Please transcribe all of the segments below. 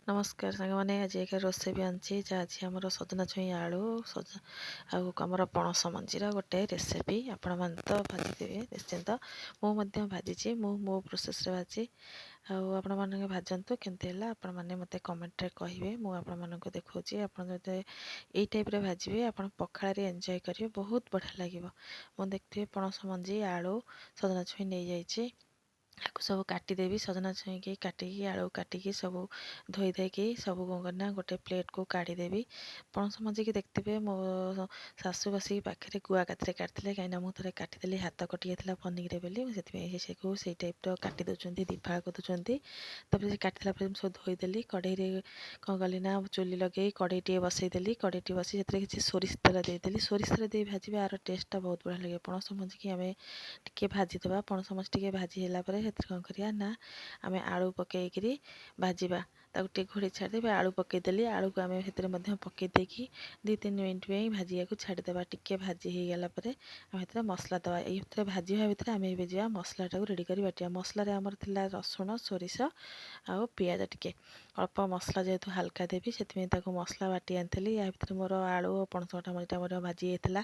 नमस्कार साग मैंने आज एक रोसे भी आनी जहाँ आम सजना छुई आलू आम पणस मंजीर गोटे रेसिपी आपण मैंने तो भाजीदेवे निश्चिंत मुझे भाजी मो प्रोसेस भाजी आपण मैंने भाजतु केमती आपण मैंने मत कमेंट कहे मुझे देखा आप टाइप भाजबे आप पखाड़े एंजॉय करेंगे बहुत बढ़िया लगे मुझे देखिए पणस मंजी आलू सजना छुई नहीं जाइए आपको सब काटिदेवी सजना छुई काटिकी आलू काटिकी सब धोई देकी सब कौन करना गोटे प्लेट को काढ़ीदेवी पणस मजिकी देखते मो शाशु बस पाखे गुआ काती काटते कहीं मुझे काटिदेली हाथ कटि जाता पनिक से टाइप काटी दौरान दिफाड़ कर दौरान काटिला सब धोईदेली कढ़ई कौन कली ना चुली लगे कढ़ई टे बसईदेली कढ़ई टे बस किसी सोरिष तेल देदेली सोरिष तेल दे भाजी आर टेस्टा बहुत बढ़िया लगे पणस मजिकी आम टे भाजीदे पणस मज टे भाजी है कौन करिया ना आम आलू पकईकरी भाजवा टे घोड़े छाड़दे आलू पकईदेली आलू को आम से पकईदेकी 2-3 मिनट में भाजिया को छाड़देवा टिके भाजी हो गलापर आम मसला दवा ये भाजी हुआ भितर आम जा मसलाटा रेडी कर बाटिया मसलार आमर था रसुण सोरिष आउ पिज टिके अल्प मसला जेहेतु हाल्का देवी से मसला बाटी आनी या भितर मोर आलू और पणसटा मरीटा मोर भाजी होता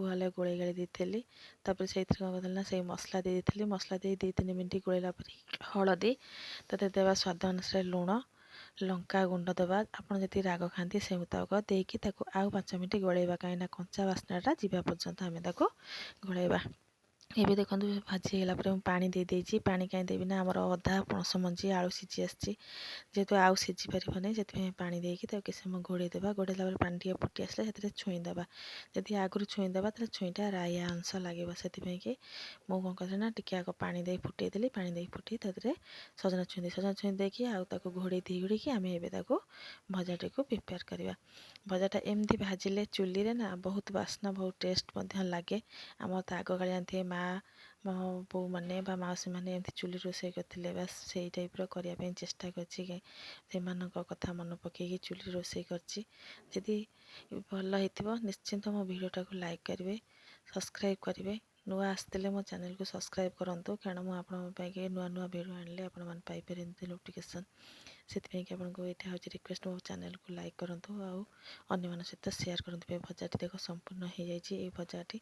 भले गोले गाड़ी देती से कौन करना से मसला देती मसला दे 2-3 मिनट गोलेला हलदी ताते देवा स्वाद अनुसार लुण लंका गुंड देवा आपड़ जी राग खाती से मुताबक देकी आउ 5 मिनट गोलेबा कहीं कंचा बास्नाटा जावा पर्यंत आम गोलेबा ये देखो भाजी होगापर पानी दे देती पानी कहीं देवी ना आमर अधा पणस मंजी आलू सीझी आसी जेहेतु आउ सीझी पारे से पानी देकी किसी समय घोड़ेदेवा घोड़ेला पानी टे फुटी आसले से छुईदेवा जदि आगु छुईदेवा तो छुईटा राया अंश लगे से कि मुझे कौन करें ना टी आग पानी दे फुटेदेली पानी दे फुटे सजना छुई देकी आउ घोड़े दी घोड़ी आम ए भजाटी को प्रिपेयर करवा भजाटा एमती भाजिले चुली रे ना बहुत बास्ना बहुत टेस्ट लगे आम तो आग काली जानते माँ मो बो मैंने मौसी मैंने एमती चुली रोसे करते बास से टाइप करने चेष्टा कर कथा मन पकईकि चुली रोसे करी भल हो निश्चिंत मो भिडटा को लाइक करेंगे सब्सक्राइब करेंगे नुआ आसते मो चैनल को सब्सक्राइब करूँ कारण मुझे नुआ नुआ भिडियो आने आपरे नोटिफिकेशन से आपको यहाँ हूँ रिक्वेस्ट मो चैनल को लाइक करूँ आउ सहित सेयार करूँ भजाटी देख संपूर्ण हो जाए भजाटी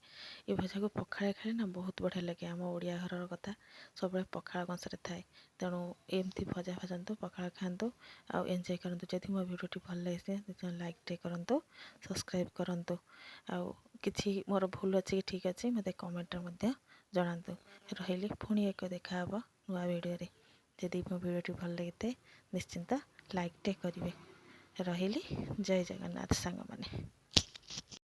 ये भजा को पखाड़े खाए ना बहुत बढ़िया लगे आम ओडिया घर कथा सब पखाड़ कंसरे थाए तेणु एमती भजा भाजतु पखाड़ खातु आउ एंजॉय करूँ जदि मो भिडियो भल लगे लाइक टे करूँ सब्सक्राइब करूँ आउ कि मोर भूल अच्छी ठीक अच्छे मत कमेंट जनातु रही पुणी एक देखा नुआ भिडियो जदि मो भिडियो भल लगे निश्चिंत लाइक टे करेंगे रही जय जगन्नाथ सांग मैंने।